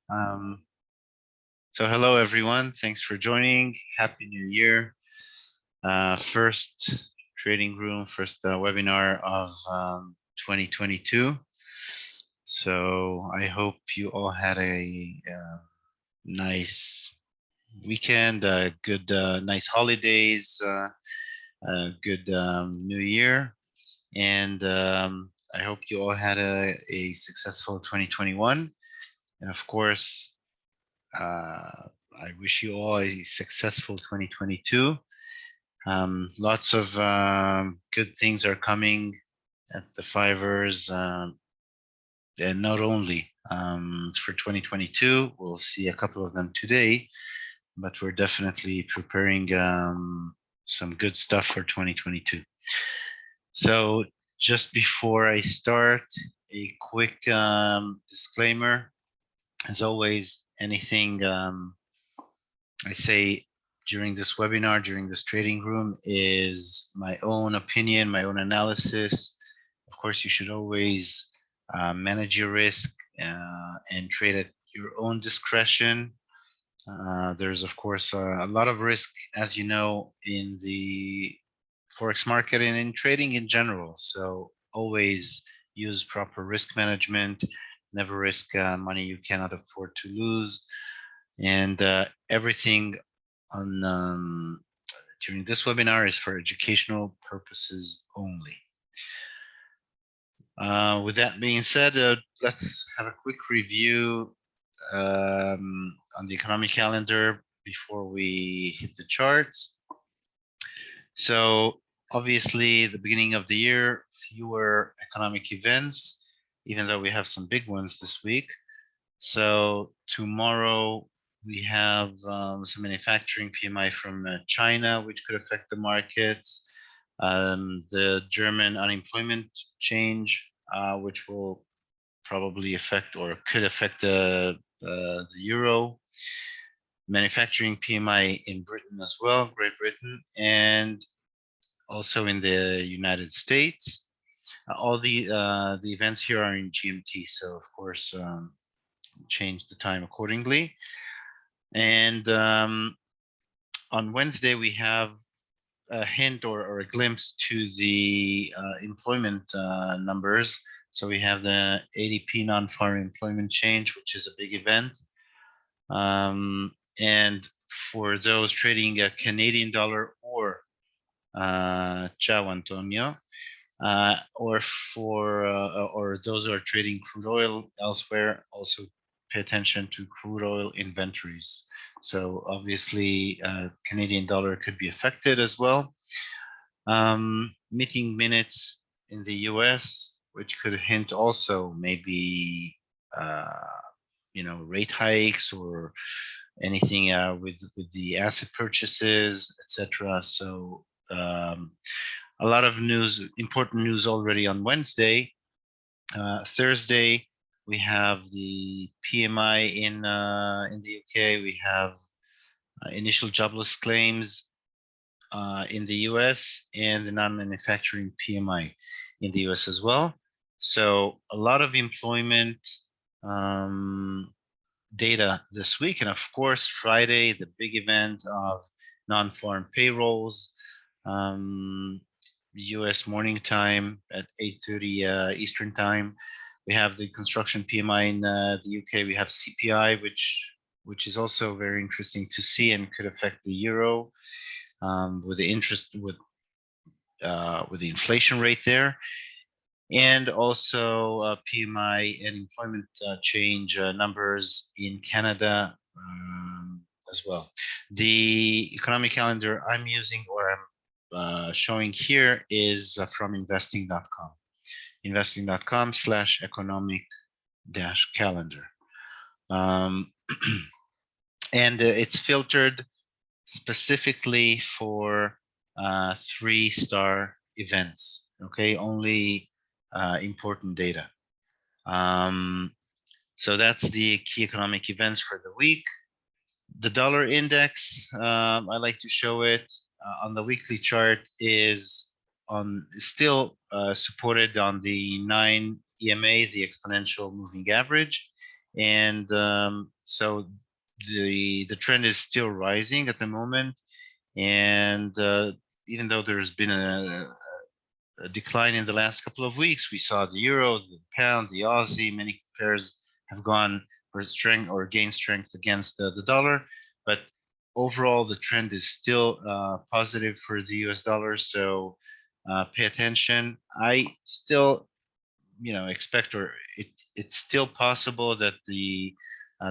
Um, so hello everyone, thanks for joining. Happy New Year. First trading room, first webinar of 2022. So I hope you all had a nice weekend, good, nice holidays, good New Year, and I hope you all had a successful 2021. And of course, I wish you all a successful 2022. Lots of good things are coming at the Fivers, and not only for 2022, we'll see a couple of them today, but we're definitely preparing some good stuff for 2022. So just before I start, a quick disclaimer. As always, anything I say during this webinar, during this trading room, is my own opinion, my own analysis. Of course, you should always manage your risk and trade at your own discretion. There's, of course, a lot of risk, as you know, in the Forex market and in trading in general. So always use proper risk management, never risk money you cannot afford to lose. And everything on during this webinar is for educational purposes only. With that being said, let's have a quick review on the economic calendar before we hit the charts. So obviously, the beginning of the year, fewer economic events, even though we have some big ones this week. So tomorrow we have some manufacturing PMI from China, which could affect the markets. The German unemployment change, which will probably affect or could affect the euro. Manufacturing PMI in Britain as well, Great Britain, and also in the United States. All the events here are in GMT, so of course change the time accordingly. And on Wednesday we have a hint or a glimpse to the employment numbers. So we have the ADP non-farm employment change, which is a big event. And for those trading a Canadian dollar or Ciao Antonio, or those who are trading crude oil elsewhere, also pay attention to crude oil inventories. So obviously, Canadian dollar could be affected as well. Meeting minutes in the US, which could hint also maybe rate hikes or anything with the asset purchases, etc. So a lot of news, important news already on Wednesday. Thursday, we have the PMI in the UK. We have initial jobless claims in the US and the non-manufacturing PMI in the US as well. So a lot of employment data this week. And of course, Friday, the big event of non-farm payrolls. US morning time at 8:30 Eastern time. We have the construction PMI in the UK. We have CPI, which is also very interesting to see and could affect the euro with the interest with the inflation rate there, and also PMI and employment change numbers in Canada as well. The economic calendar I'm using or I'm showing here is from investing.com, investing.com/economic-calendar. And it's filtered specifically for 3-star events, okay? Only important data. So that's the key economic events for the week. The dollar index, I like to show it on the weekly chart, is still supported on the 9 EMA, the exponential moving average, and So the trend is still rising at the moment, and even though there's been a decline in the last couple of weeks, we saw the euro, the pound, the Aussie, many pairs have gone for strength or gained strength against the dollar, but overall the trend is still positive for the US dollar. So pay attention. I still, expect, or it's still possible that the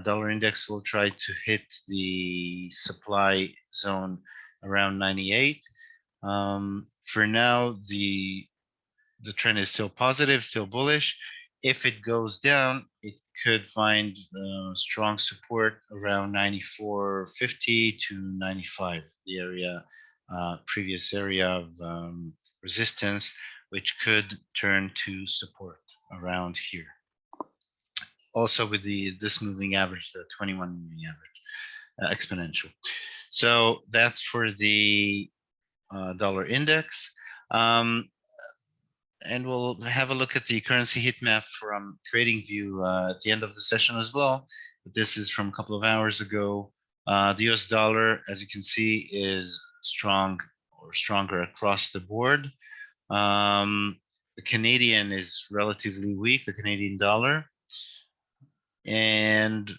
dollar index will try to hit the supply zone around 98. For now, the trend is still positive, still bullish. If it goes down, it could find strong support around 94.50 to 95, the area, previous area of resistance, which could turn to support around here. Also with this moving average, the 21 moving average, exponential. So that's for the dollar index. And we'll have a look at the currency heat map from TradingView at the end of the session as well. But this is from a couple of hours ago. The US dollar, as you can see, is strong or stronger across the board. The Canadian is relatively weak, the Canadian dollar. And,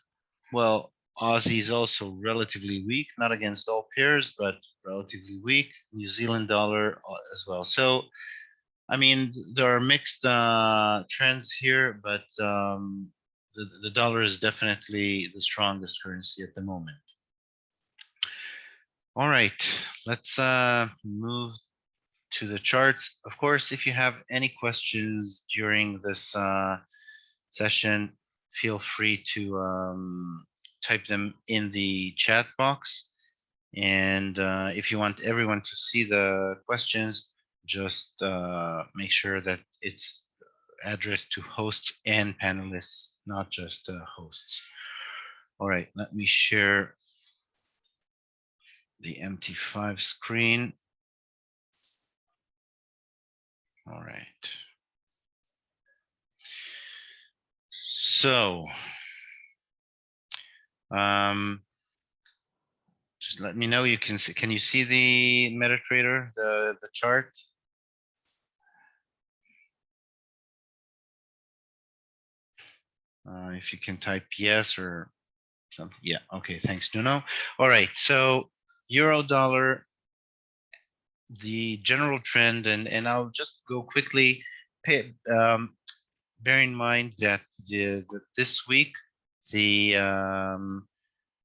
well, Aussie is also relatively weak, not against all pairs, but relatively weak. New Zealand dollar as well. So, I mean, there are mixed trends here, but the dollar is definitely the strongest currency at the moment. All right, let's move to the charts. Of course, if you have any questions during this session, feel free to type them in the chat box. And if you want everyone to see the questions, just make sure that it's addressed to hosts and panelists, not just hosts. All right, let me share the MT5 screen. All right. So, just let me know. You can see. Can you see the MetaTrader, the chart? If you can type yes or something. Yeah. Okay. Thanks, Nuno. All right. So euro dollar, the general trend, and I'll just go quickly. Bear in mind that this week the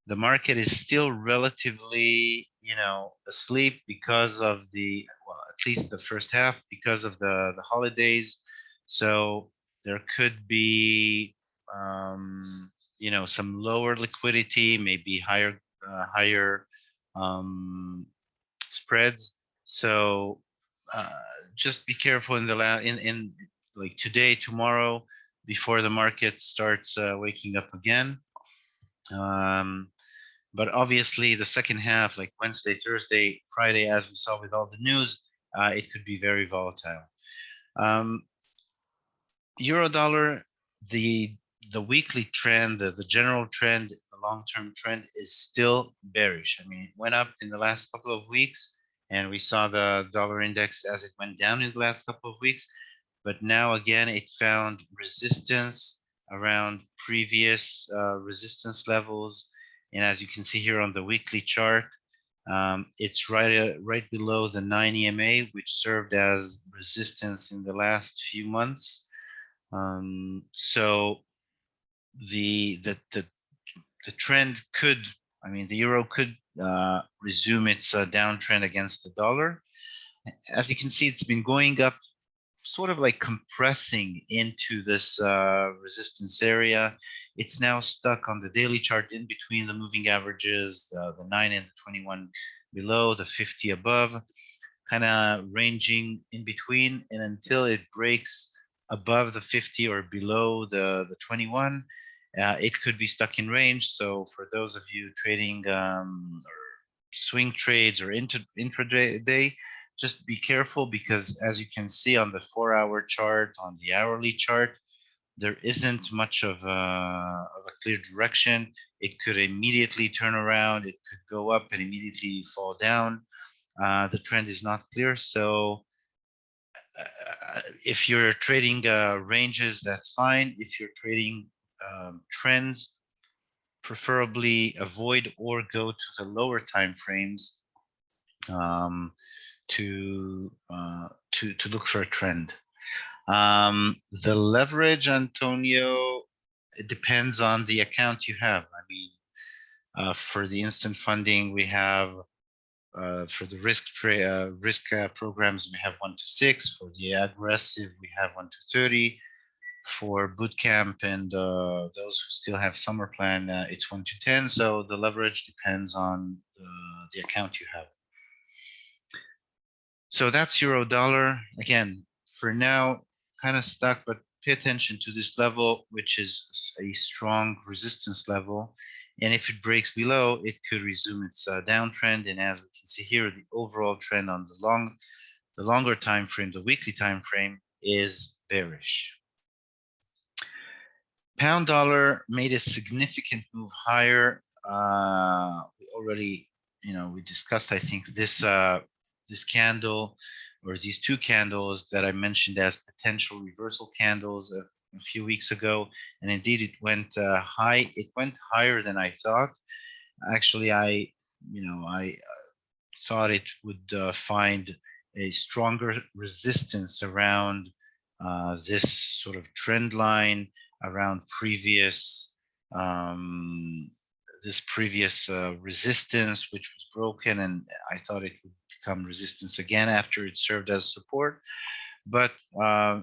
market is still relatively, asleep because of at least the first half, because of the holidays. So there could be, some lower liquidity, maybe higher spreads. So just be careful in in like today, tomorrow, before the market starts waking up again. But obviously the second half, like Wednesday, Thursday, Friday, as we saw with all the news, it could be very volatile. Euro dollar, the weekly trend, the general trend, the long-term trend is still bearish. I mean, it went up in the last couple of weeks, and we saw the dollar index as it went down in the last couple of weeks. But now again, it found resistance around previous resistance levels. And as you can see here on the weekly chart, it's right below the 9 EMA, which served as resistance in the last few months. So the trend could, I mean, the euro could resume its downtrend against the dollar. As you can see, it's been going up, sort of like compressing into this resistance area. It's now stuck on the daily chart in between the moving averages, the 9 and the 21 below, the 50 above, kind of ranging in between. And until it breaks above the 50 or below the 21, it could be stuck in range. So for those of you trading or swing trades or intraday, just be careful, because as you can see on the 4-hour chart, on the hourly chart, there isn't much of a clear direction. It could immediately turn around. It could go up and immediately fall down. The trend is not clear. So if you're trading ranges, that's fine. If you're trading trends, preferably avoid or go to the lower time frames to look for a trend. The leverage, Antonio, it depends on the account you have. I mean, for the instant funding, we have for the risk programs, we have 1 to 6. For the aggressive, we have 1 to 30. For Bootcamp and those who still have summer plan, it's 1 to 10. So the leverage depends on the account you have. So that's euro dollar. Again, for now, kind of stuck, but pay attention to this level, which is a strong resistance level. And if it breaks below, it could resume its downtrend. And as we can see here, the overall trend on the longer time frame, the weekly time frame, is bearish. Pound dollar made a significant move higher. We already, we discussed, I think, this candle or these two candles that I mentioned as potential reversal candles a few weeks ago, and indeed it went high. It went higher than I thought. Actually, I thought it would find a stronger resistance around this sort of trend line, around previous resistance, which was broken, and I thought it would become resistance again after it served as support, but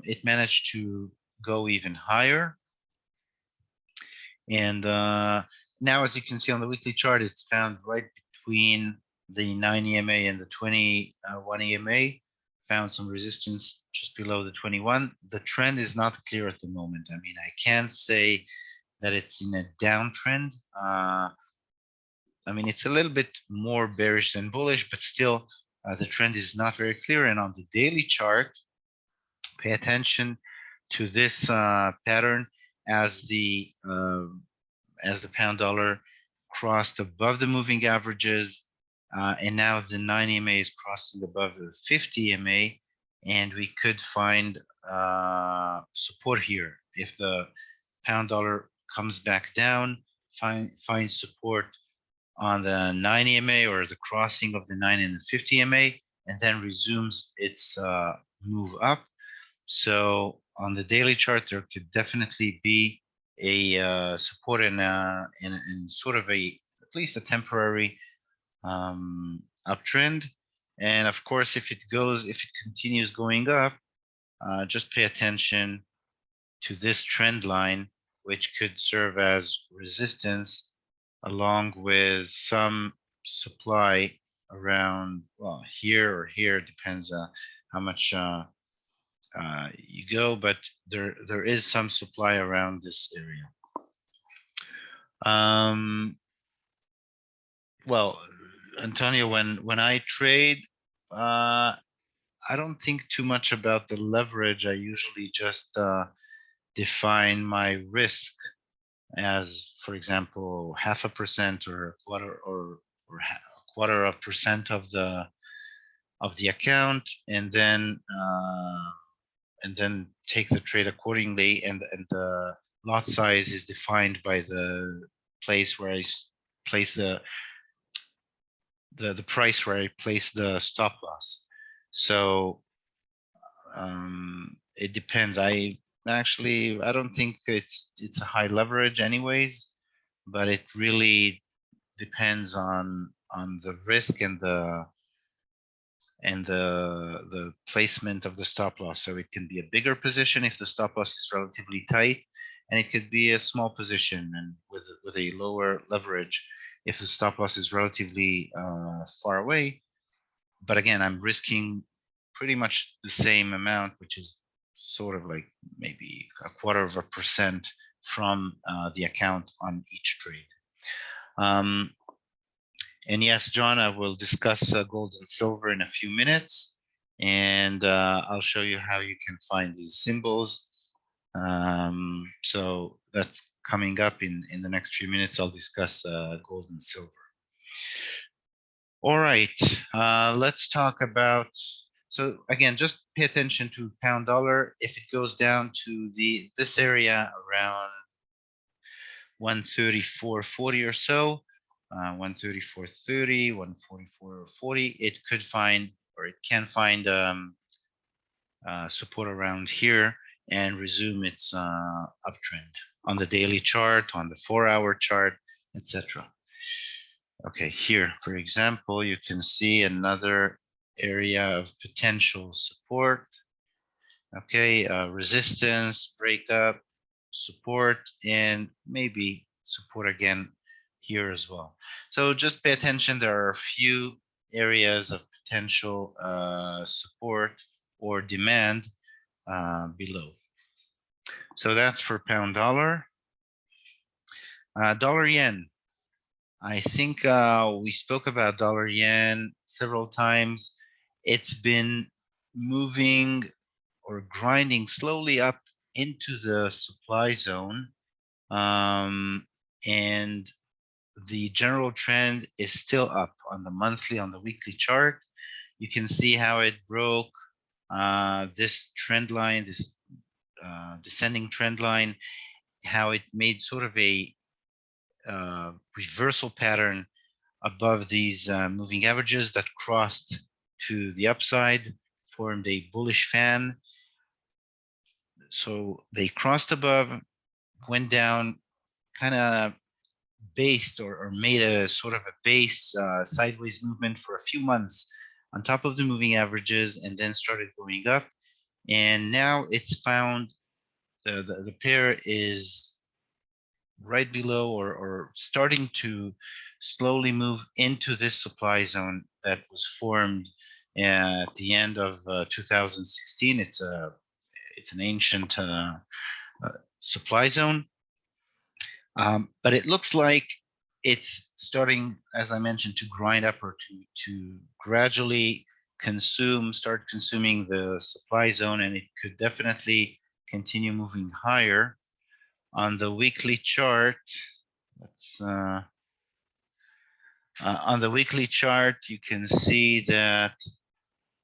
it managed to go even higher. And now, as you can see on the weekly chart, it's found right between the 9 EMA and the 21 EMA, found some resistance just below the 21. The trend is not clear at the moment. I mean, I can't say that it's in a downtrend. I mean, it's a little bit more bearish than bullish, but still the trend is not very clear. And on the daily chart, pay attention to this pattern as the pound dollar crossed above the moving averages, and now the 9 EMA is crossing above the 50 EMA, and we could find support here. If the pound dollar comes back down, find support on the 9 EMA or the crossing of the 9 and the 50 EMA, and then resumes its move up. So on the daily chart, there could definitely be a support in sort of at least a temporary uptrend. And of course, if it continues going up, just pay attention to this trend line, which could serve as resistance, along with some supply around, well, here or here, depends how much you go, but there is some supply around this area. Well, Antonio, when I trade, I don't think too much about the leverage. I usually just define my risk as, for example, 0.5% or a quarter of percent of the account, and then take the trade accordingly. And the lot size is defined by the place where I place the price where I place the stop loss. So it depends. I don't think it's a high leverage anyways, but it really depends on the risk and the placement of the stop loss. So it can be a bigger position if the stop loss is relatively tight, and it could be a small position and with a lower leverage if the stop loss is relatively far away. But again, I'm risking pretty much the same amount, which is sort of like maybe 0.25% from the account on each trade. And yes, John, I will discuss gold and silver in a few minutes, and I'll show you how you can find these symbols. So that's coming up in the next few minutes, I'll discuss gold and silver. All right, let's talk about, so again, just pay attention to pound dollar. If it goes down to this area around 134.40 or so, 134.30, 144.40, it could find, or it can find support around here and resume its uptrend on the daily chart, on the 4-hour chart, etc. Okay, here, for example, you can see another area of potential support. Okay, resistance, breakup, support, and maybe support again here as well. So just pay attention, there are a few areas of potential support or demand below. So that's for pound dollar. Dollar yen. I think we spoke about dollar yen several times. It's been moving or grinding slowly up into the supply zone. And the general trend is still up on the monthly, on the weekly chart. You can see how it broke this trend line, this descending trend line, how it made sort of a reversal pattern above these moving averages that crossed to the upside, formed a bullish fan. So they crossed above, went down, kind of based or made a sort of a base sideways movement for a few months on top of the moving averages, and then started going up. And now it's found the pair is right below or starting to slowly move into this supply zone that was formed at the end of 2016. It's an ancient supply zone, but it looks like it's starting, as I mentioned, to grind up or to gradually start consuming the supply zone, and it could definitely continue moving higher. On the weekly chart, let's on the weekly chart, you can see that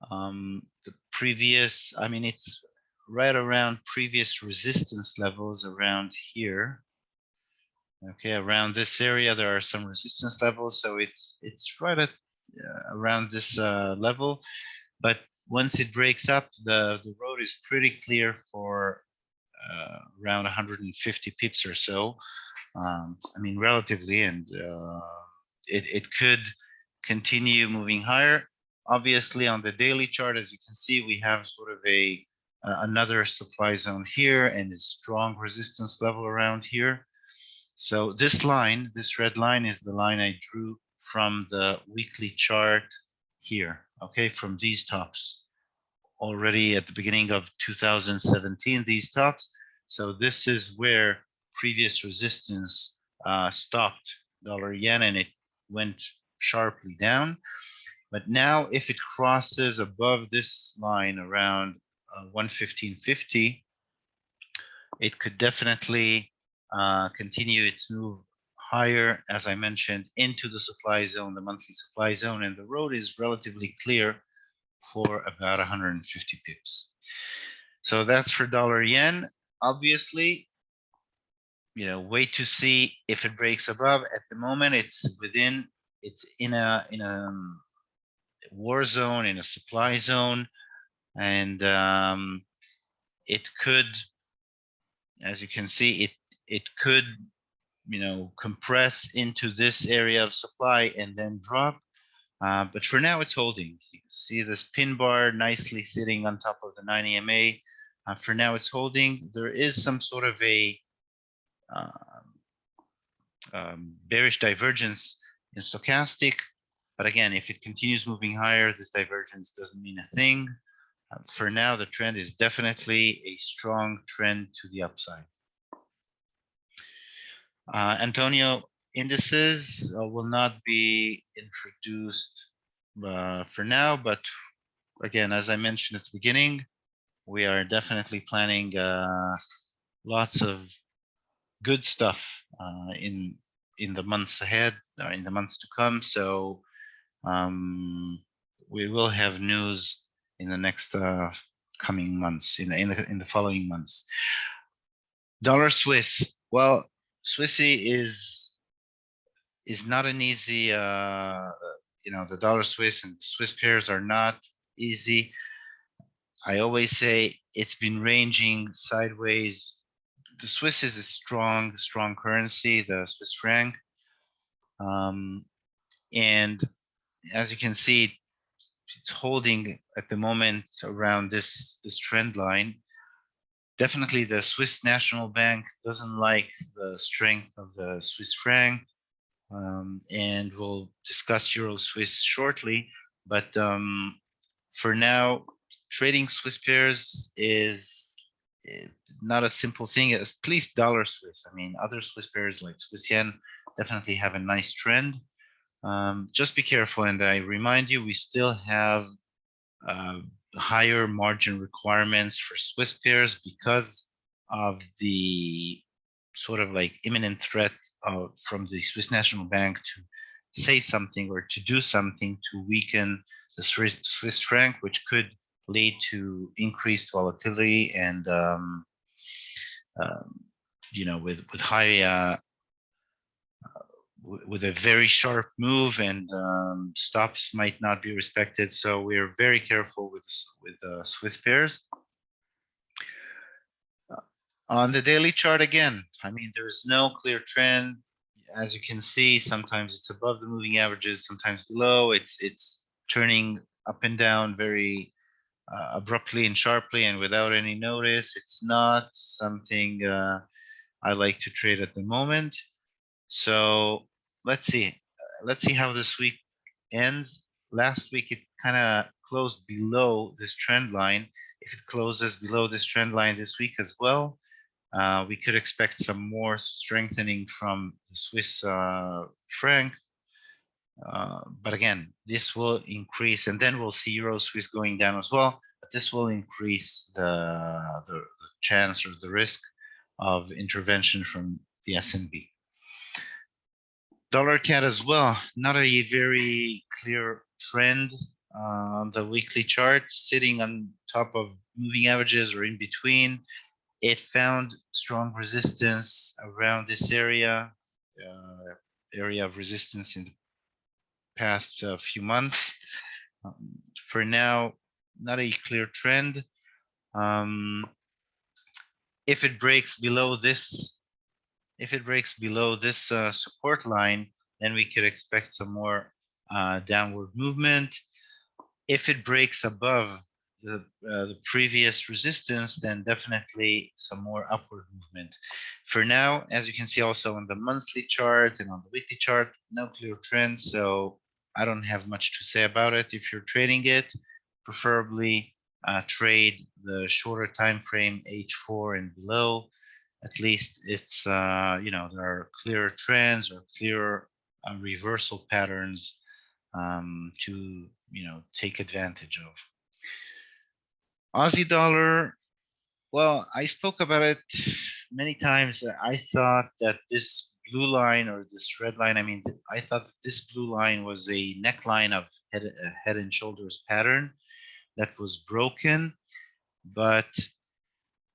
the previous, I mean, it's right around previous resistance levels around here. Okay, around this area, there are some resistance levels, so it's right at around this level. But once it breaks up, the road is pretty clear for around 150 pips or so. I mean, relatively, and it could continue moving higher. Obviously, on the daily chart, as you can see, we have sort of a another supply zone here and a strong resistance level around here. So this line, this red line, is the line I drew from the weekly chart here, okay, from these tops. Already at the beginning of 2017, these tops. So this is where previous resistance stopped dollar yen, and it went sharply down. But now if it crosses above this line around 115.50, it could definitely continue its move higher, as I mentioned, into the supply zone, the monthly supply zone, and the road is relatively clear for about 150 pips. So that's for dollar yen. Obviously, you know, wait to see if it breaks above. At the moment, it's in a war zone, in a supply zone, and it could, as you can see, it could, you know, compress into this area of supply and then drop. But for now, it's holding. You can see this pin bar nicely sitting on top of the 9 EMA. For now, it's holding. There is some sort of a bearish divergence in stochastic. But again, if it continues moving higher, this divergence doesn't mean a thing. For now, the trend is definitely a strong trend to the upside. Antonio, indices will not be introduced for now, but again, as I mentioned at the beginning, we are definitely planning lots of good stuff in the months ahead, or in the months to come. So we will have news in the next coming months, in the following months. Dollar Swiss. Well, Swissy is not an easy. The dollar Swiss and the Swiss pairs are not easy. I always say it's been ranging sideways. The Swiss is a strong currency, the Swiss franc, and as you can see, it's holding at the moment around this trend line. Definitely, the Swiss National Bank doesn't like the strength of the Swiss franc, and we'll discuss Euro Swiss shortly. But for now, trading Swiss pairs is not a simple thing. At least dollar Swiss. I mean, other Swiss pairs like Swiss yen definitely have a nice trend. Just be careful, and I remind you, we still have higher margin requirements for Swiss pairs because of the sort of like imminent threat from the Swiss National Bank to say something or to do something to weaken the Swiss franc, which could lead to increased volatility and with high with a very sharp move, and stops might not be respected. So we're very careful with Swiss pairs. On the daily chart again, I mean, there's no clear trend. As you can see, sometimes it's above the moving averages, sometimes below. It's turning up and down very abruptly and sharply and without any notice. It's not something I like to trade at the moment. So let's see how this week ends. Last week it kind of closed below this trend line. If it closes below this trend line this week as well, we could expect some more strengthening from the Swiss franc. But again, this will increase, and then we'll see Euro Swiss going down as well. But this will increase the chance or the risk of intervention from the S&B. Dollar CAD as well, not a very clear trend on the weekly chart, sitting on top of moving averages or in between. It found strong resistance around this area of resistance in the past few months. For now, not a clear trend. If it breaks below this support line, then we could expect some more downward movement. If it breaks above the previous resistance, then definitely some more upward movement. For now, as you can see also on the monthly chart and on the weekly chart, no clear trend, so I don't have much to say about it. If you're trading it, preferably trade the shorter time frame, H4 and below. At least it's there are clear trends or clear reversal patterns to take advantage of. Aussie dollar, well, I spoke about it many times. I thought that this blue line or this red line, I thought that this blue line was a neckline of head and shoulders pattern that was broken, but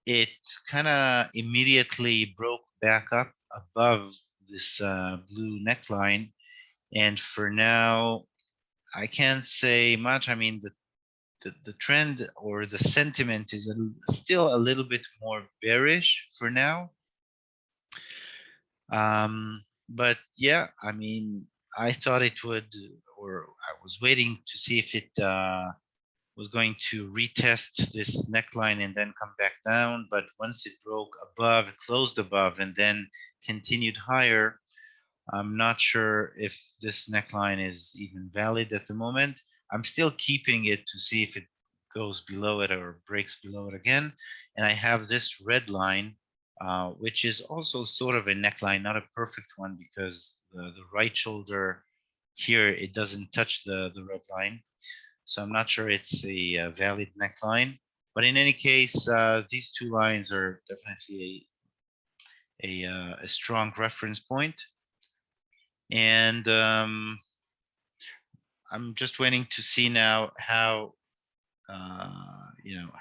it kind of immediately broke back up above this blue neckline. And for now, I can't say much. I mean, the trend or the sentiment is still a little bit more bearish for now. But yeah, I mean, I thought it would, or I was waiting to see if it was going to retest this neckline and then come back down. But once it broke above, it closed above, and then continued higher, I'm not sure if this neckline is even valid at the moment. I'm still keeping it to see if it goes below it or breaks below it again. And I have this red line, which is also sort of a neckline, not a perfect one, because the right shoulder here, it doesn't touch the red line. So I'm not sure it's a valid neckline. But in any case, these two lines are definitely a strong reference point. And I'm just waiting to see now how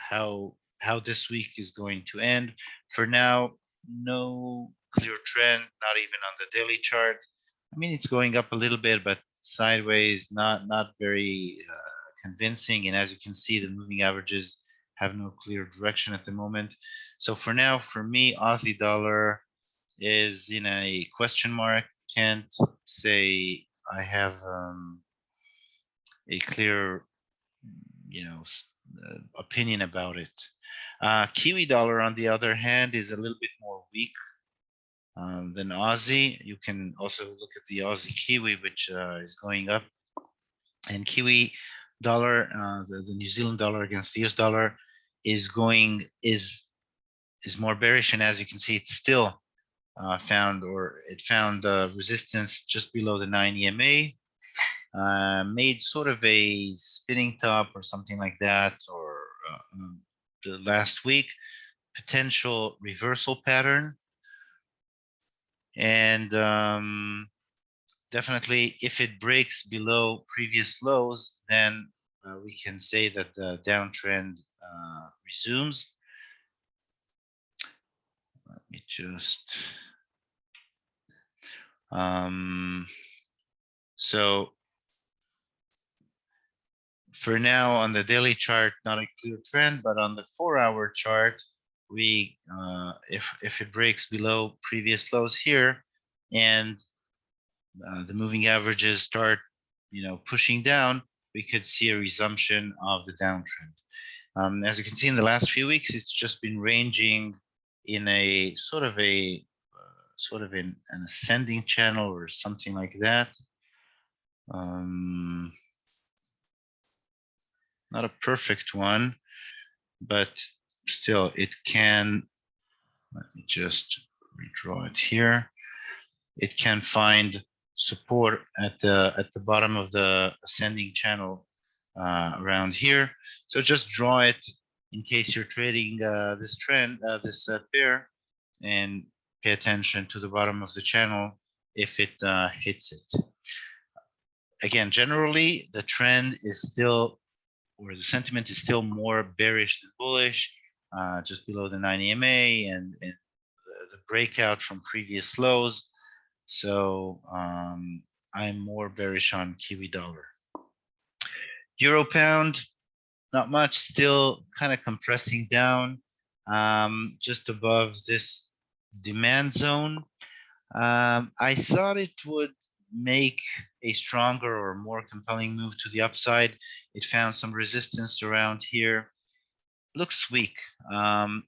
how this week is going to end. For now, no clear trend, not even on the daily chart. I mean, it's going up a little bit, but sideways, not very convincing. And as you can see, the moving averages have no clear direction at the moment. So for now, for me, Aussie dollar is in a question mark. Can't say I have a clear, opinion about it. Kiwi dollar, on the other hand, is a little bit more weak than Aussie. You can also look at the Aussie Kiwi, which is going up, and Kiwi dollar, the New Zealand dollar against the US dollar, is more bearish, and as you can see, it's still found resistance just below the 9 EMA. Made sort of a spinning top or something like that, or the last week, potential reversal pattern. And definitely, if it breaks below previous lows, then we can say that the downtrend resumes. Let me just so for now, on the daily chart, not a clear trend, but on the 4-hour chart, we if it breaks below previous lows here, and the moving averages start, pushing down, we could see a resumption of the downtrend. As you can see, in the last few weeks, it's just been ranging in a sort of an ascending channel or something like that. Not a perfect one, but still it can, let me just redraw it here. It can find support at the bottom of the ascending channel around here. So just draw it in case you're trading this trend, this pair, and pay attention to the bottom of the channel if it hits it. Again, generally, the trend is still, or the sentiment is still more bearish than bullish, just below the 9 EMA and the breakout from previous lows. So I'm more bearish on Kiwi dollar. Euro pound, not much, still kind of compressing down just above this demand zone. I thought it would make a stronger or more compelling move to the upside. It found some resistance around here. Looks weak.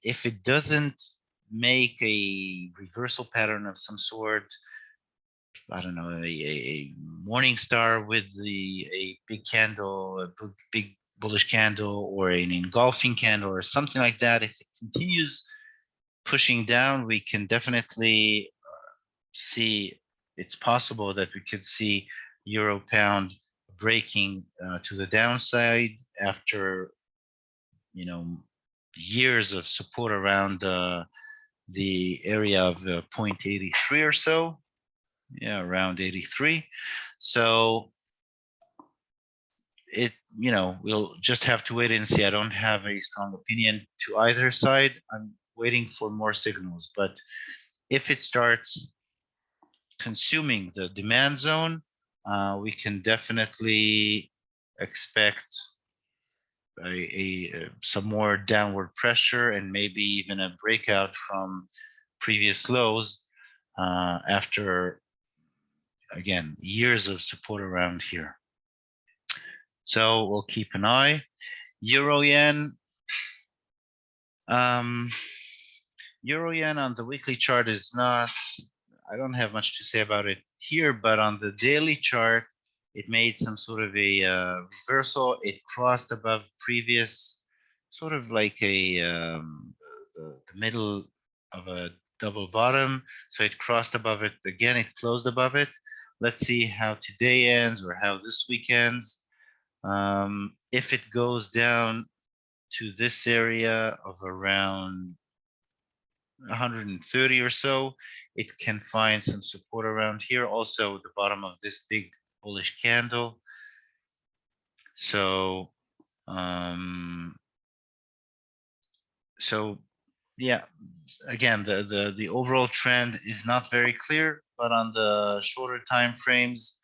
If it doesn't make a reversal pattern of some sort, I don't know, a morning star with a big candle, a big bullish candle, or an engulfing candle or something like that, if it continues pushing down, we can definitely see, it's possible that we could see euro pound breaking to the downside after years of support around the area of 0.83 or so. Yeah, around 83. So we'll just have to wait and see. I don't have a strong opinion to either side. I'm waiting for more signals, but if it starts consuming the demand zone, we can definitely expect some more downward pressure and maybe even a breakout from previous lows after, again, years of support around here. So we'll keep an eye. Euro yen. Euro yen on the weekly chart is not, I don't have much to say about it here, but on the daily chart, it made some sort of a reversal. It crossed above previous, sort of like the middle of a double bottom. So it crossed above it again. It closed above it. Let's see how today ends or how this week ends. If it goes down to this area of around 130 or so. It can find some support around here. Also, the bottom of this big bullish candle. So, so yeah, again, the overall trend is not very clear, but on the shorter time frames,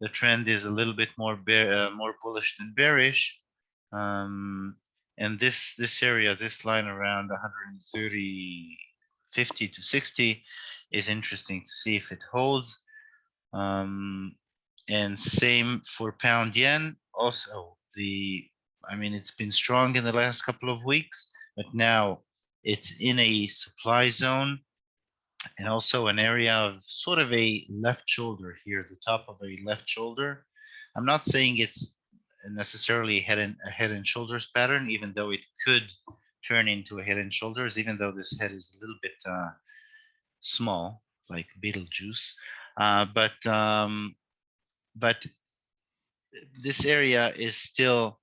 the trend is a little bit more more bullish than bearish. And this area, this line around 130, 50 to 60 is interesting to see if it holds. And same for pound yen. Also, I mean, it's been strong in the last couple of weeks, but now it's in a supply zone and also an area of sort of a left shoulder here, the top of a left shoulder. I'm not saying it's necessarily a head and shoulders pattern, even though it could turn into a head and shoulders, even though this head is a little bit small, like Beetlejuice. But this area is still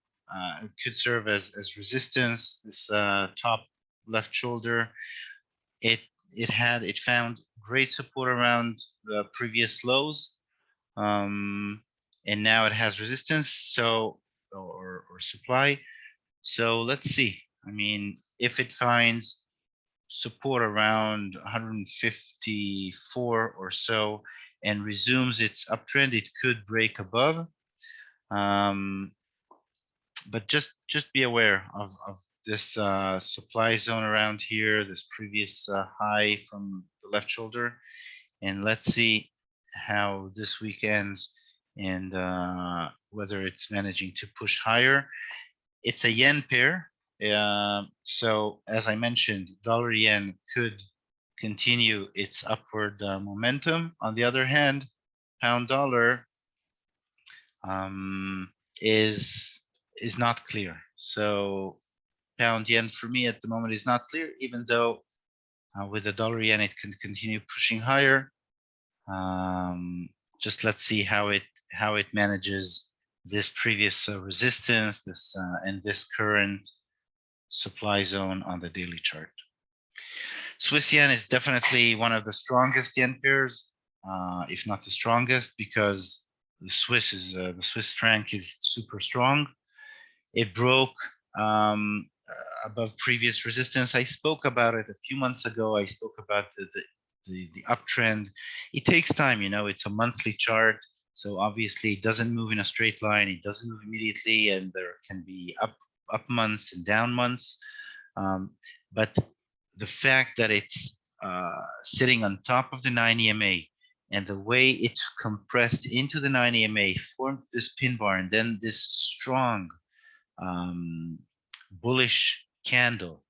could serve as resistance. This top left shoulder, it found great support around the previous lows, and now it has resistance. So or supply. So let's see. I mean, if it finds support around 154 or so and resumes its uptrend, it could break above. But just be aware of this supply zone around here, this previous high from the left shoulder, and let's see how this week ends and whether it's managing to push higher. It's a yen pair, so as I mentioned, dollar yen could continue its upward momentum. On the other hand, pound dollar is not clear. So pound yen for me at the moment is not clear, even though with the dollar yen it can continue pushing higher. Just let's see how it manages this previous resistance, this and this current supply zone on the daily chart. Swiss yen is definitely one of the strongest yen pairs, if not the strongest, because the Swiss franc is super strong. It broke above previous resistance. I spoke about it a few months ago. I spoke about the uptrend. It takes time, you know, it's a monthly chart. So obviously it doesn't move in a straight line. It doesn't move immediately, and there can be up months and down months. But the fact that it's sitting on top of the 9 EMA and the way it compressed into the 9 EMA formed this pin bar and then this strong bullish candle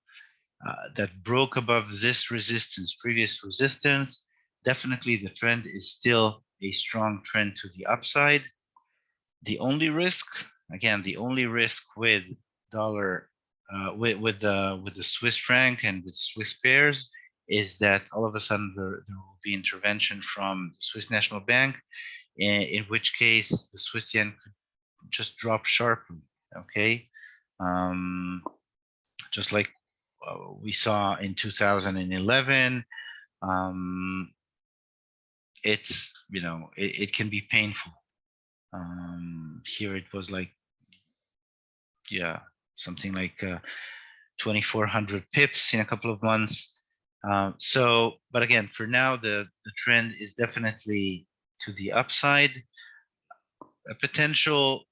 that broke above this resistance, previous resistance, definitely the trend is still a strong trend to the upside. The only risk, again, the only risk with dollar, with the Swiss franc and with Swiss pairs is that all of a sudden there will be intervention from the Swiss National Bank, in which case the Swiss yen could just drop sharply. Okay, just like we saw in 2011. It's, you know, it can be painful. Here it was like, yeah, something like 2,400 pips in a couple of months. So, but again, for now, the trend is definitely to the upside. A potential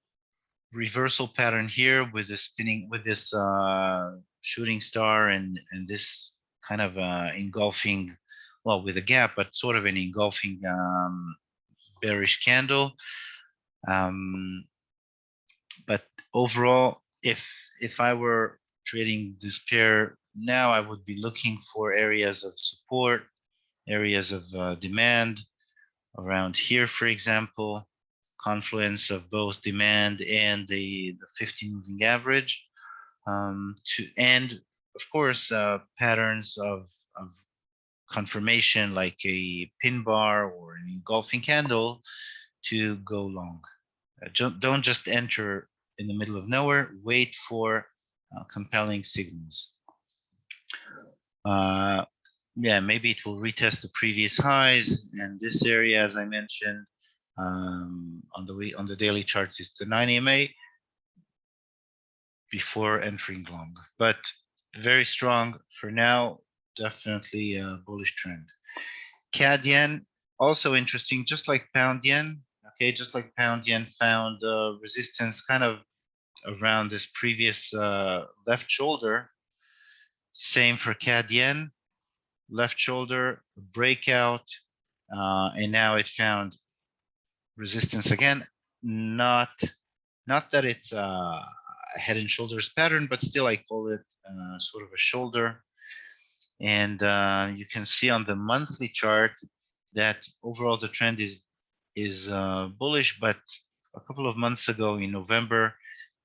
reversal pattern here with this spinning, with this shooting star and this kind of engulfing, well, with a gap, but sort of an engulfing bearish candle. But overall, if I were trading this pair now, I would be looking for areas of support, areas of demand around here, for example, confluence of both demand and the 50 moving average, and of course patterns of confirmation like a pin bar or an engulfing candle to go long. Don't just enter in the middle of nowhere. Wait for compelling signals. yeah, maybe it will retest the previous highs, and this area, as I mentioned, on the daily charts is the 9 EMA before entering long, but very strong for now. Definitely a bullish trend. Cad Yen, also interesting, just like pound yen. Okay, just like pound yen found resistance kind of around this previous left shoulder. Same for Cad Yen, left shoulder, breakout, and now it found resistance again. Not that it's a head and shoulders pattern, but still I call it sort of a shoulder. And you can see on the monthly chart that overall the trend is bullish, but a couple of months ago in November,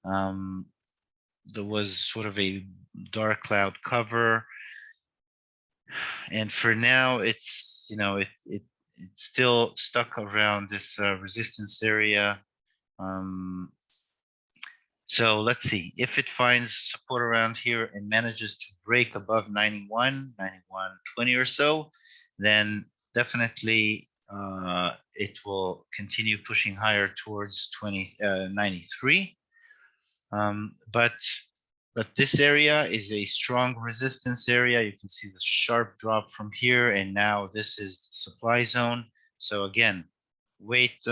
there was sort of a dark cloud cover, and for now it's it's still stuck around this resistance area. So let's see if it finds support around here and manages to break above 91.20 or so, then definitely it will continue pushing higher towards 93. But this area is a strong resistance area. You can see the sharp drop from here, and now this is the supply zone. So again, wait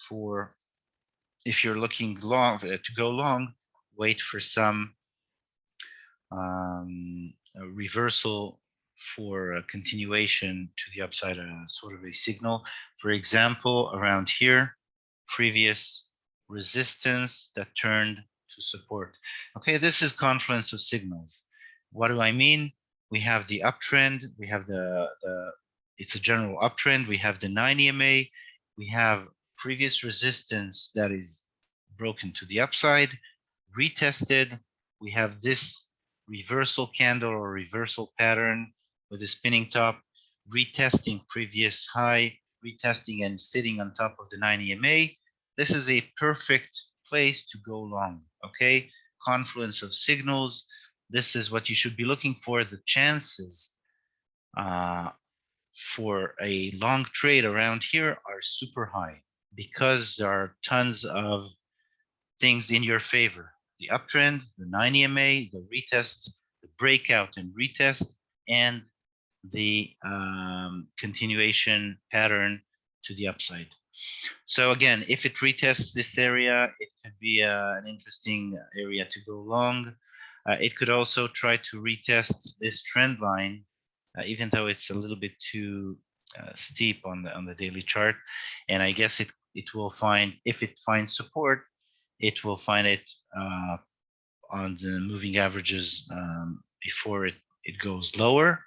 for, if you're looking long to go long, wait for some reversal for a continuation to the upside, sort of a signal. For example, around here, previous resistance that turned to support. Okay, this is confluence of signals. What do I mean? We have the uptrend, we have it's a general uptrend, we have the 9 EMA, we have previous resistance that is broken to the upside, retested, we have this reversal candle or reversal pattern with a spinning top, retesting previous high, retesting and sitting on top of the 9 EMA. This is a perfect place to go long, okay? Confluence of signals. This is what you should be looking for. The chances for a long trade around here are super high because there are tons of things in your favor. The uptrend, the 9 EMA, the retest, the breakout and retest, and the continuation pattern to the upside. So again, if it retests this area, it could be an interesting area to go long. It could also try to retest this trend line, even though it's a little bit too steep on the daily chart. And I guess it will find, if it finds support, it will find it on the moving averages before it goes lower.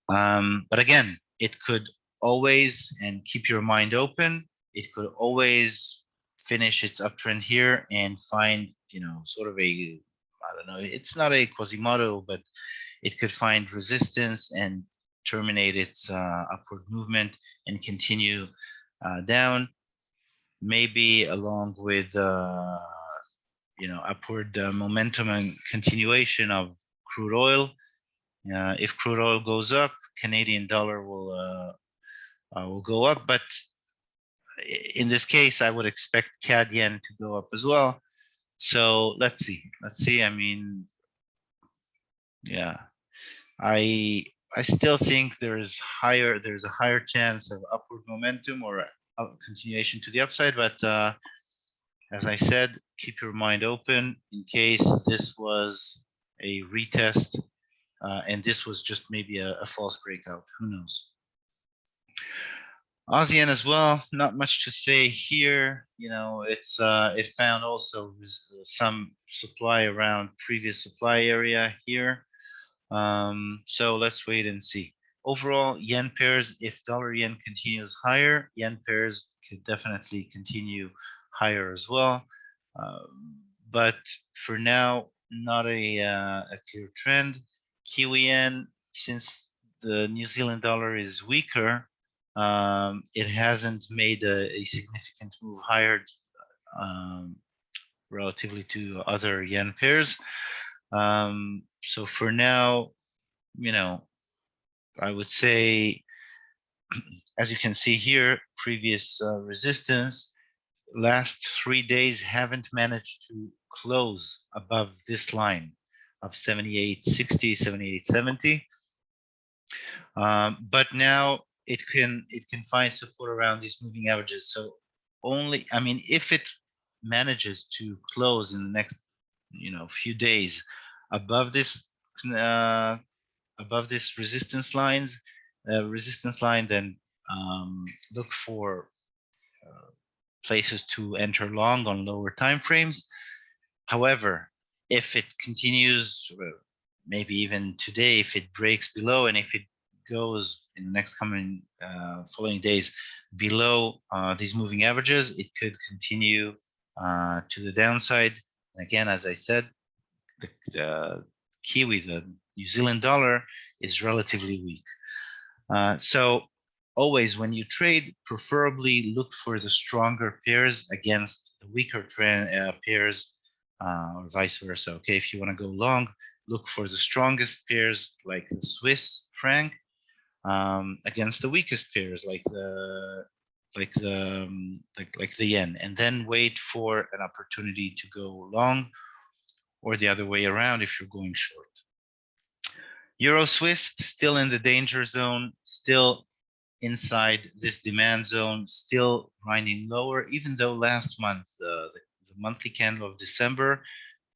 But again, it could always, and keep your mind open, it could always finish its uptrend here and find, sort of a, I don't know, it's not a Quasimodo, but it could find resistance and terminate its upward movement and continue down, maybe along with upward momentum and continuation of crude oil. If crude oil goes up, Canadian dollar will go up, but in this case, I would expect Cad Yen to go up as well. So let's see. I mean, yeah, I still think there's a higher chance of upward momentum or a continuation to the upside, but as I said, keep your mind open in case this was a retest and this was just maybe a false breakout. Who knows? ASEAN as well, not much to say here. It found also some supply around previous supply area here. So let's wait and see. Overall, yen pairs, if dollar yen continues higher, yen pairs could definitely continue higher as well. But for now, not a clear trend. Kiwi yen, since the New Zealand dollar is weaker, it hasn't made a significant move higher relatively to other yen pairs. So for now, I would say, as you can see here, previous resistance, last 3 days haven't managed to close above this line of 78.60, 78.70. But now it can find support around these moving averages. So only, I mean, if it manages to close in the next, few days above this resistance line, then look for places to enter long on lower time frames. However, if it continues, maybe even today, if it breaks below, and if it goes in the next coming following days below these moving averages, it could continue to the downside. And again, as I said, the Kiwi, the New Zealand dollar, is relatively weak. So always when you trade, preferably look for the stronger pairs against the weaker pairs, or vice versa. Okay, if you want to go long, look for the strongest pairs like the Swiss franc against the weakest pairs like the yen, and then wait for an opportunity to go long, or the other way around if you're going short. Euro Swiss still in the danger zone, still inside this demand zone, still grinding lower, even though last month the monthly candle of December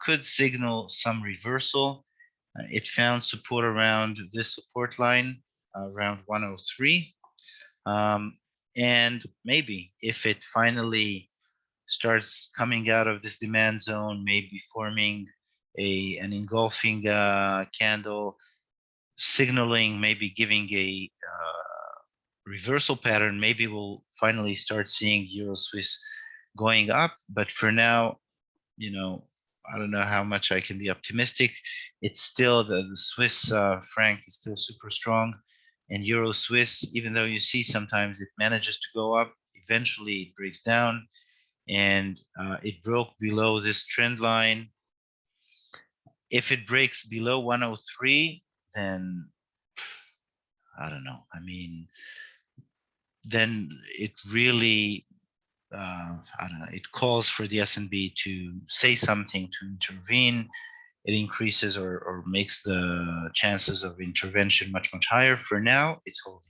could signal some reversal. It found support around this support line, around 103. And maybe if it finally starts coming out of this demand zone, maybe forming an engulfing candle, signaling, maybe giving a reversal pattern, maybe we'll finally start seeing Euro Swiss going up. But for now, I don't know how much I can be optimistic. It's still the Swiss franc is still super strong, and Euro Swiss, even though you see sometimes it manages to go up, eventually it breaks down, and it broke below this trend line. If it breaks below 103, then I don't know. I mean, then it really, I don't know, it calls for the S&B to say something, to intervene. It increases or makes the chances of intervention much, much higher. For now, it's holding.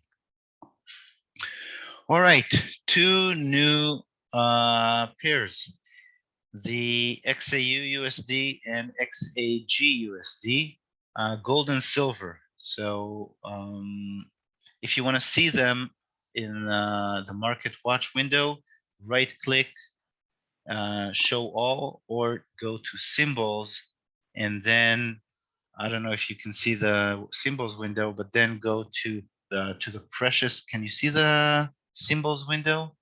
All right, two new pairs, the XAUUSD and XAGUSD, gold and silver. So if you want to see them in the market watch window, right click, show all, or go to symbols, and then I don't know if you can see the symbols window, but then go to the precious. Can you see the symbols window?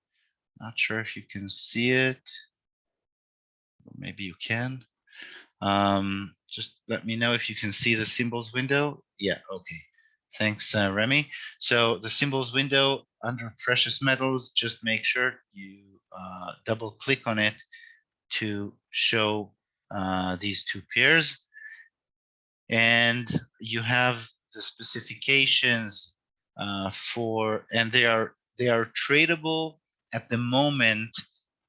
Not sure if you can see it. Maybe you can. Just let me know if you can see the symbols window. Yeah, okay. Thanks, Remy. So the symbols window under precious metals, just make sure you double click on it to show these two pairs. And you have the specifications and they are tradable at the moment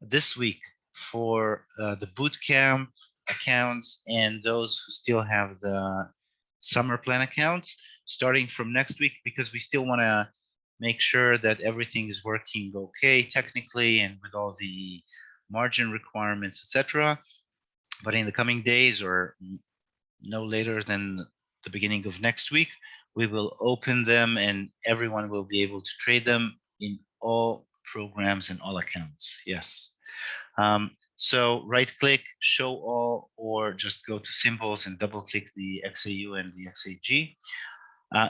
this week for the Bootcamp accounts and those who still have the summer plan accounts, starting from next week, because we still want to make sure that everything is working okay technically and with all the margin requirements, etc. But in the coming days, or no later than the beginning of next week, we will open them and everyone will be able to trade them in all programs and all accounts. Yes. So right click, show all, or just go to symbols and double click the XAU and the XAG.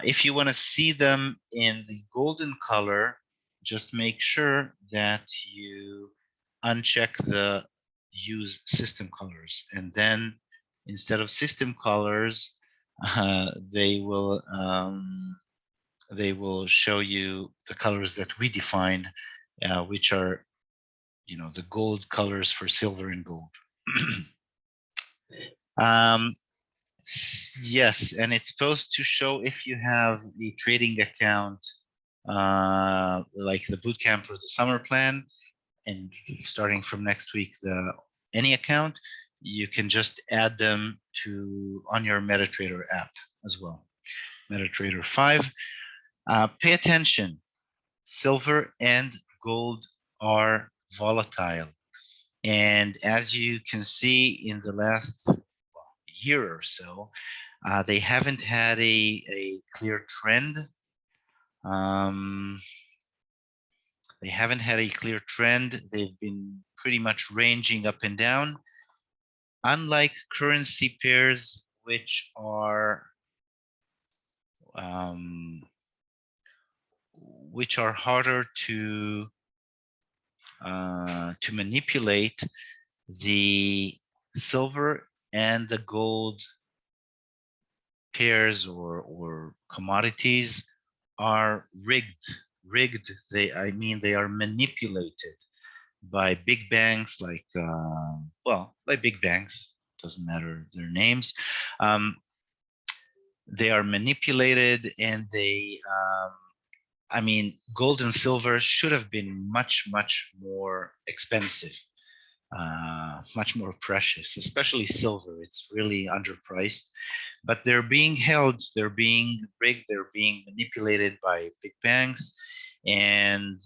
If you want to see them in the golden color, just make sure that you uncheck the use system colors, and then instead of system colors, they will show you the colors that we define, which are, the gold colors for silver and gold. Yes, and it's supposed to show if you have a trading account, like the bootcamp or the summer plan, and starting from next week, any account, you can just add them to on your MetaTrader app as well. MetaTrader 5. Pay attention. Silver and gold are volatile. And as you can see in the last year or so, they haven't had a clear trend. They haven't had a clear trend. They've been pretty much ranging up and down. Unlike currency pairs, which are harder to manipulate, the silver and the gold pairs or commodities are rigged. I mean, they are manipulated by big banks like, by big banks, doesn't matter their names. They are manipulated, and I mean, gold and silver should have been much, much more expensive, much more precious, especially silver. It's really underpriced, but they're being held, they're being rigged, they're being manipulated by big banks, and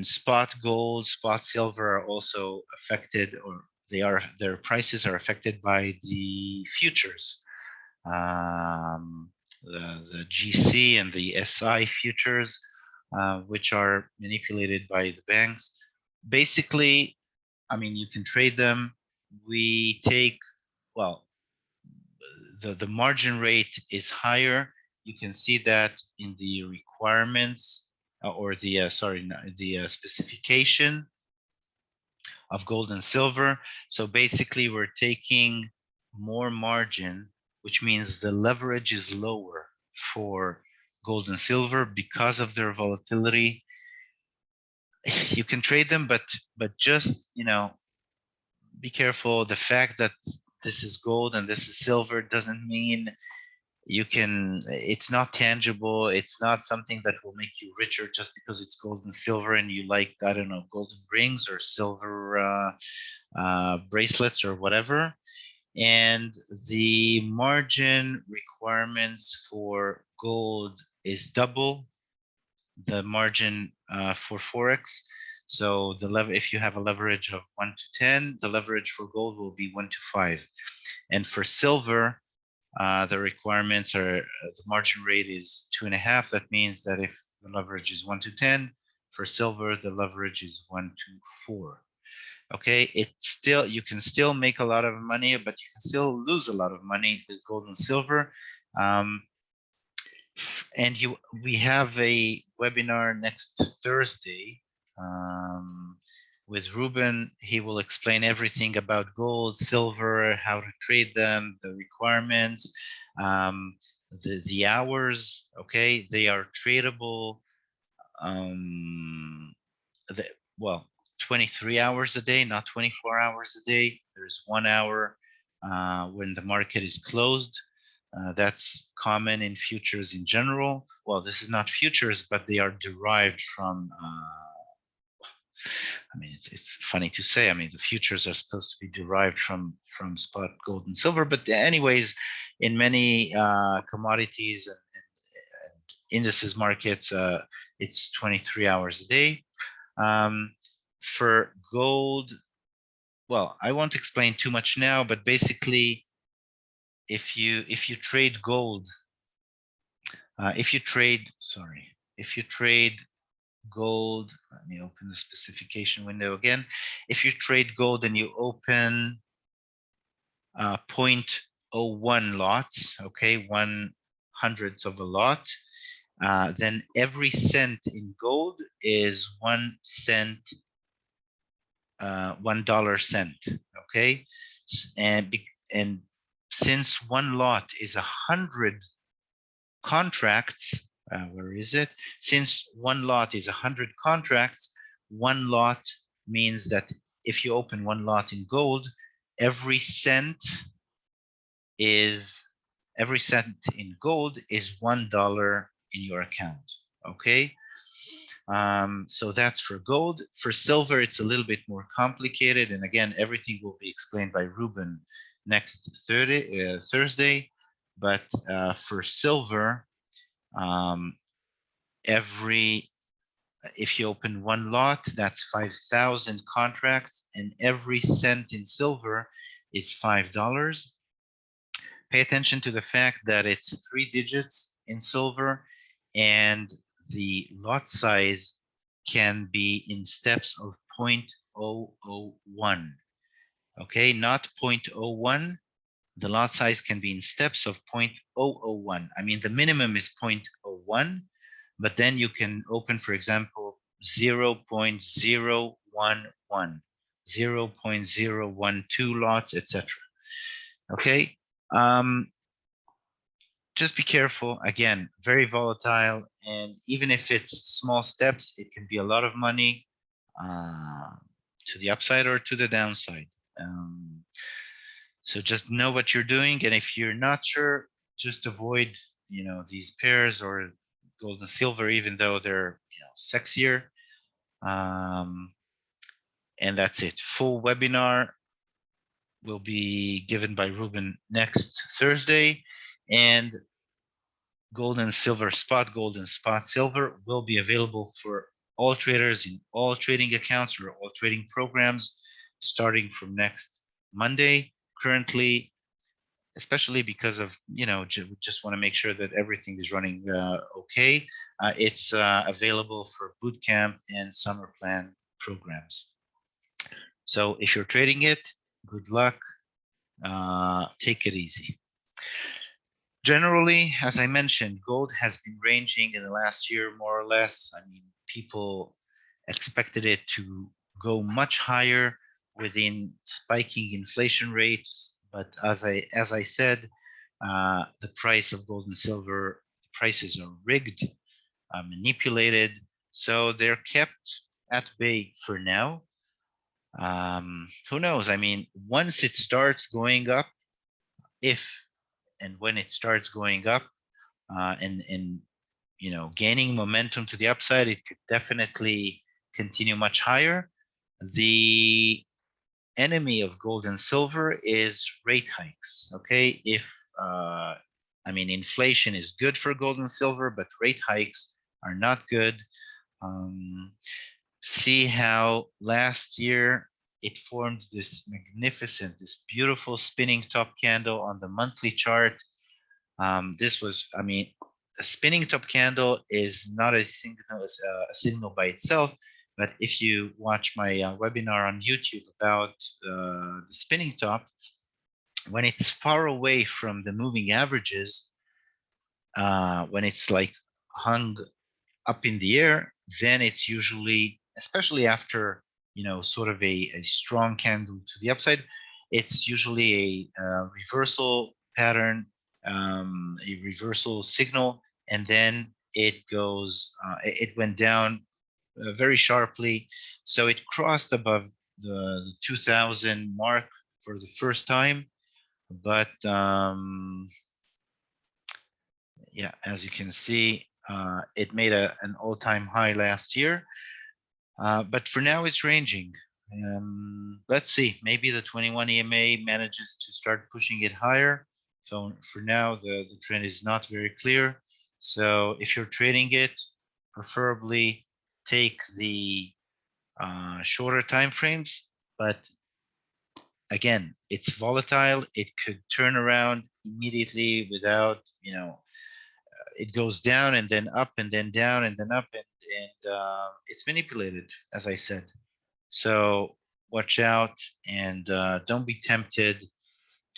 spot gold, spot silver are also affected, or their prices are affected by the futures, the GC and the SI futures, which are manipulated by the banks. Basically, I mean, you can trade them. We take, well, the margin rate is higher. You can see that in the requirements, or the specification of gold and silver. So basically, we're taking more margin, which means the leverage is lower for gold and silver because of their volatility. You can trade them, but just, you know, be careful. The fact that this is gold and this is silver doesn't mean you can, it's not tangible. It's not something that will make you richer just because it's gold and silver and you like, I don't know, golden rings or silver bracelets or whatever. And the margin requirements for gold is double the margin for Forex. So if you have a leverage of 1 to 10, the leverage for gold will be 1 to 5. And for silver, the requirements are, the margin rate is 2.5. That means that if the leverage is 1 to 10, for silver, the leverage is 1 to 4. Okay, it's still, you can still make a lot of money, but you can still lose a lot of money with gold and silver. And we have a webinar next Thursday with Ruben. He will explain everything about gold, silver, how to trade them, the requirements, the hours. Okay, they are tradable. 23 hours a day, not 24 hours a day. There's 1 hour when the market is closed. That's common in futures in general. Well, this is not futures, but they are derived from, I mean, it's funny to say, I mean, the futures are supposed to be derived from spot gold and silver, but anyways, in many commodities and indices markets, it's 23 hours a day. For gold, well, I won't explain too much now, but basically, if you trade gold, if you trade gold, let me open the specification window again. If you trade gold and you open 0.01 lots, okay, 1/100th of a lot, then every cent in gold is 1 cent, $1 cent, okay, and since one lot is 100 contracts, where is it? Since one lot is 100 contracts, one lot means that if you open one lot in gold, every cent is every cent in gold is $1 in your account. Okay. So that's for gold. For silver, it's a little bit more complicated. And again, everything will be explained by Ruben next Thursday. But for silver, if you open one lot, that's 5,000 contracts, and every cent in silver is $5. Pay attention to the fact that it's 3 digits in silver, and the lot size can be in steps of 0.001. Okay, not 0.01. The lot size can be in steps of 0.001. I mean, the minimum is 0.01, but then you can open, for example, 0.011, 0.012 lots, etc. Okay. Just be careful. Again, very volatile, and even if it's small steps, it can be a lot of money to the upside or to the downside. So just know what you're doing, and if you're not sure, just avoid, these pairs or gold and silver, even though they're sexier. And that's it. Full webinar will be given by Ruben next Thursday, and gold and silver, spot gold and spot silver will be available for all traders in all trading accounts or all trading programs starting from next Monday. Currently, especially because of, just want to make sure that everything is running okay, it's available for bootcamp and summer plan programs. So if you're trading it, good luck. Take it easy. Generally, as I mentioned, gold has been ranging in the last year, more or less. I mean, people expected it to go much higher within spiking inflation rates, but as I said, the price of gold and silver prices are rigged, manipulated, so they're kept at bay for now. Who knows? I mean, once it starts going up, if and when it starts going up and gaining momentum to the upside, it could definitely continue much higher. The enemy of gold and silver is rate hikes. Okay, if inflation is good for gold and silver, but rate hikes are not good. See how last year it formed this magnificent, this beautiful spinning top candle on the monthly chart. This was, a spinning top candle is not a signal by itself, but if you watch my webinar on YouTube about the spinning top, when it's far away from the moving averages, when it's like hung up in the air, then it's usually, especially after sort of a strong candle to the upside, it's usually a reversal pattern, a reversal signal, and then it goes, it went down very sharply. So it crossed above the 2000 mark for the first time, but yeah, as you can see, it made an all-time high last year, but for now it's ranging. Let's see, maybe the 21 EMA manages to start pushing it higher. So for now, the trend is not very clear. So if you're trading it, preferably take the shorter time frames, but again, it's volatile. It could turn around immediately without, it goes down and then up and then down and then up, and it's manipulated, as I said. So watch out, and don't be tempted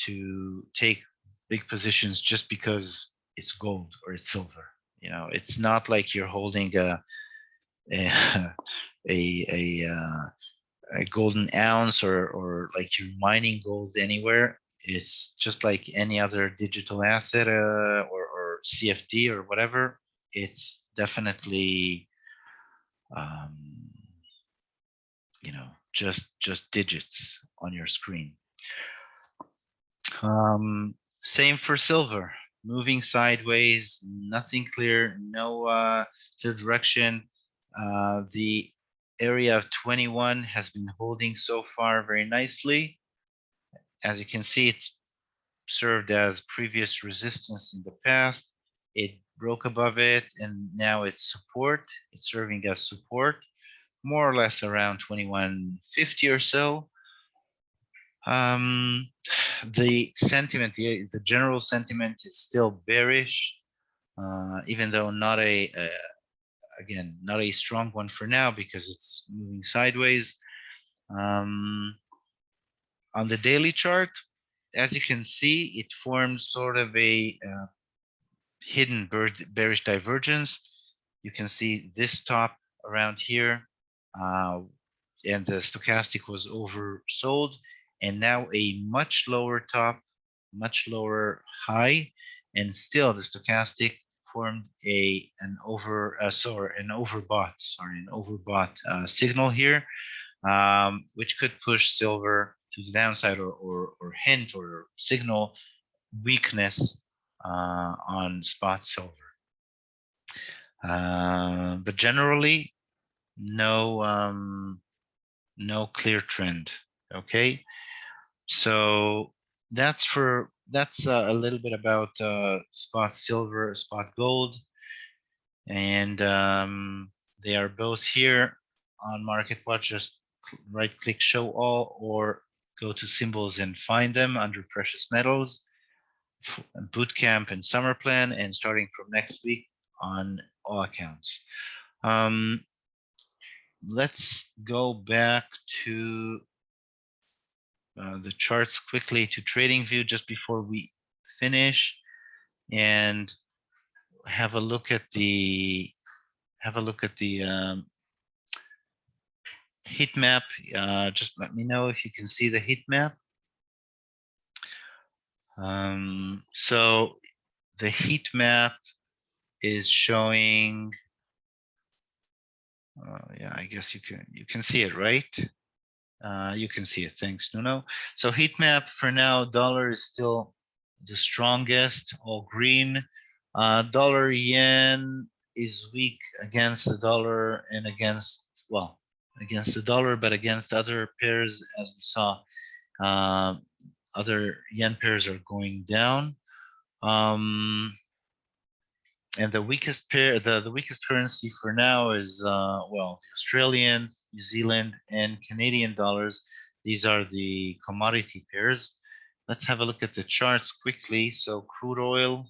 to take big positions just because it's gold or it's silver. It's not like you're holding a golden ounce or like you're mining gold anywhere. It's just like any other digital asset or CFD or whatever. It's definitely just digits on your screen. Same for silver, moving sideways, nothing clear, no clear direction. The area of 21 has been holding so far very nicely. As you can see, it's served as previous resistance in the past. It broke above it, and now it's support. It's serving as support, more or less around 2150 or so. The sentiment, the general sentiment is still bearish, even though not again, not a strong one for now because it's moving sideways. On the daily chart, as you can see, it formed sort of a hidden bearish divergence. You can see this top around here, and the stochastic was oversold, and now a much lower top, much lower high, and still the stochastic formed an overbought signal here, which could push silver to the downside or hint or signal weakness on spot silver. But generally, no clear trend. Okay, so that's a little bit about spot silver, spot gold, and they are both here on MarketWatch. Just right-click Show All, or go to Symbols and find them under Precious Metals, Bootcamp and Summer Plan, and starting from next week on all accounts. Let's go back to the charts quickly to TradingView just before we finish, and have a look at the heat map. Just let me know if you can see the heat map. So the heat map is showing. Yeah, I guess you can see it, right? You can see it. Thanks, Nuno. So heat map for now, dollar is still the strongest, all green. Dollar yen is weak against the dollar and against the dollar, but against other pairs, as we saw, other yen pairs are going down. And the weakest pair, the weakest currency for now is the Australian, New Zealand, and Canadian dollars. These are the commodity pairs. Let's have a look at the charts quickly. So crude oil.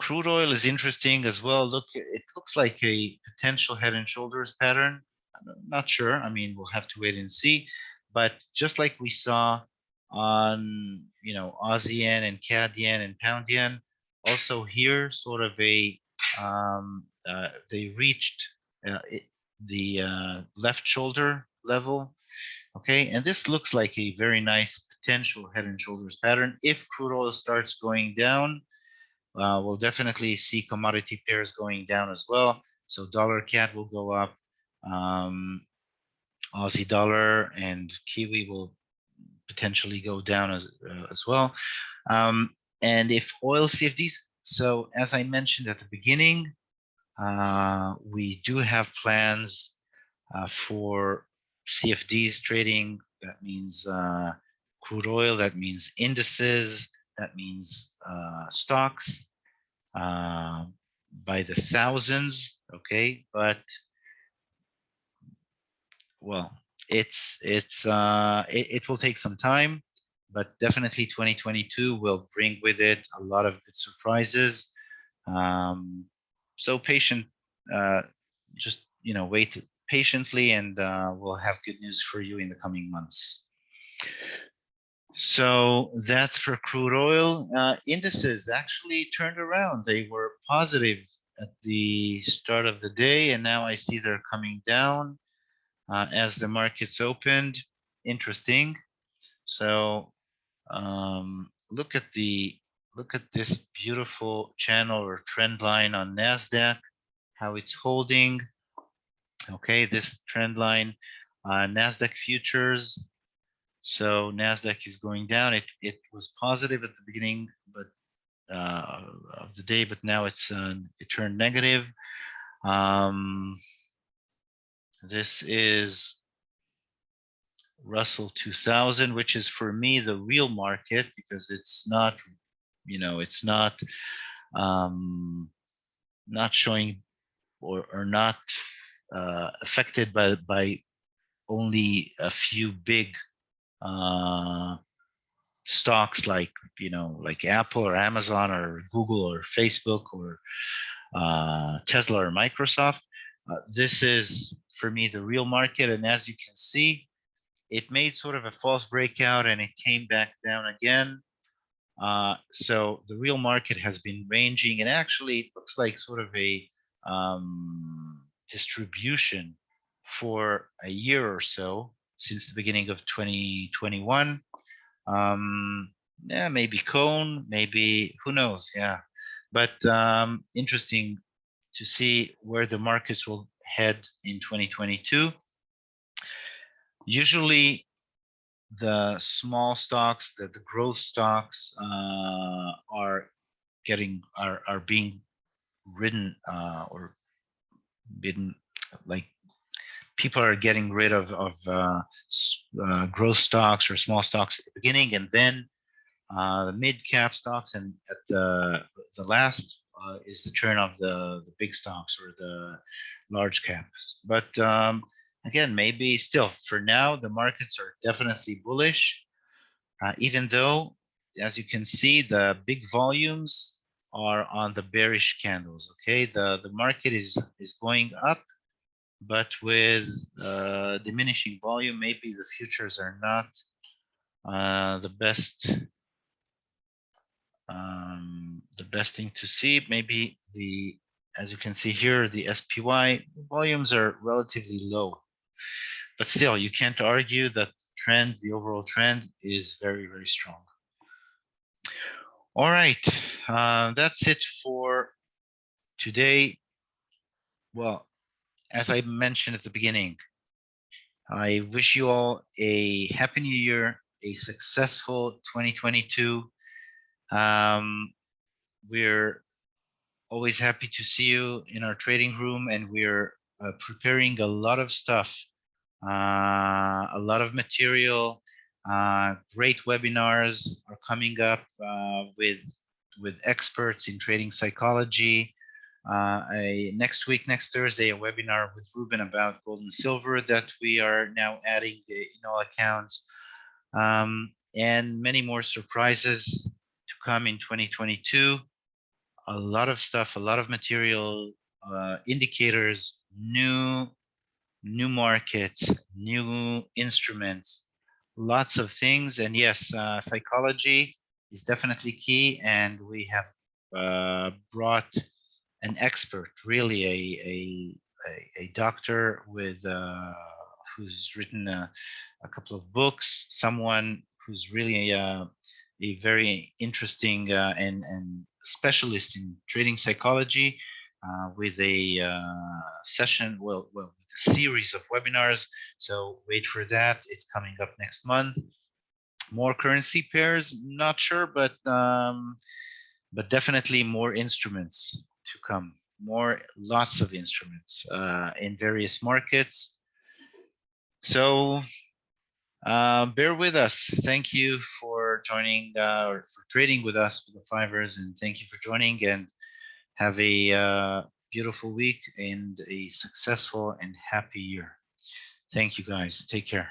Crude oil is interesting as well. Look, it looks like a potential head and shoulders pattern. I'm not sure. I mean, we'll have to wait and see. But just like we saw on, Aussie yen and Cad yen and pound yen, also here, sort of they reached the left shoulder level. Okay, and this looks like a very nice potential head and shoulders pattern. If crude oil starts going down, we'll definitely see commodity pairs going down as well. So dollar CAD will go up, Aussie dollar and Kiwi will potentially go down as well. And if oil CFDs, so as I mentioned at the beginning, we do have plans for CFDs trading. That means crude oil, that means indices, that means stocks by the thousands. Okay, but it will take some time, but definitely 2022 will bring with it a lot of good surprises. So just wait patiently, and we'll have good news for you in the coming months. So that's for crude oil. Indices actually turned around. They were positive at the start of the day, and now I see they're coming down as the markets opened. Interesting. So look at this beautiful channel or trend line on Nasdaq, how it's holding. Okay, this trend line, Nasdaq Futures. So Nasdaq is going down. It was positive at the beginning, but of the day, but now it turned negative. This is Russell 2000, which is for me the real market, because it's not, it's not showing or not affected by only a few big stocks like like Apple or Amazon or Google or Facebook or Tesla or Microsoft. This is for me the real market, and as you can see, it made sort of a false breakout and it came back down again. So the real market has been ranging, and actually it looks like sort of a distribution for a year or so since the beginning of 2021. Yeah, maybe cone, maybe, who knows? Yeah, but interesting to see where the markets will head in 2022. Usually the small stocks, the growth stocks are being ridden or bidden, like people are getting rid of growth stocks or small stocks at the beginning, and then the mid-cap stocks, and at the last is the turn of the big stocks or the large caps. But again, maybe still for now the markets are definitely bullish, even though, as you can see, the big volumes are on the bearish candles. Okay, the market is going up, but with diminishing volume. Maybe the futures are not the best thing to see. Maybe as you can see here, the SPY volumes are relatively low, but still you can't argue that the overall trend is very, very strong. All right, that's it for today. Well, as I mentioned at the beginning, I wish you all a happy new year, a successful 2022. We're always happy to see you in our trading room, and we're preparing a lot of stuff, a lot of material. Great webinars are coming up with experts in trading psychology. Next week, next Thursday, a webinar with Ruben about gold and silver that we are now adding in all accounts, and many more surprises to come in 2022. A lot of stuff, a lot of material, indicators, new markets, new instruments, lots of things. And yes, psychology is definitely key, and we have brought an expert, really a doctor with who's written a couple of books, someone who's really a very interesting and specialist in trading psychology, with a session, well, a series of webinars. So wait for that. It's coming up next month. More currency pairs, not sure, but definitely more instruments to come. Lots of instruments in various markets. So bear with us. Thank you for joining or for trading with us with the 5ers, and thank you for joining, and have a beautiful week and a successful and happy year. Thank you guys. Take care.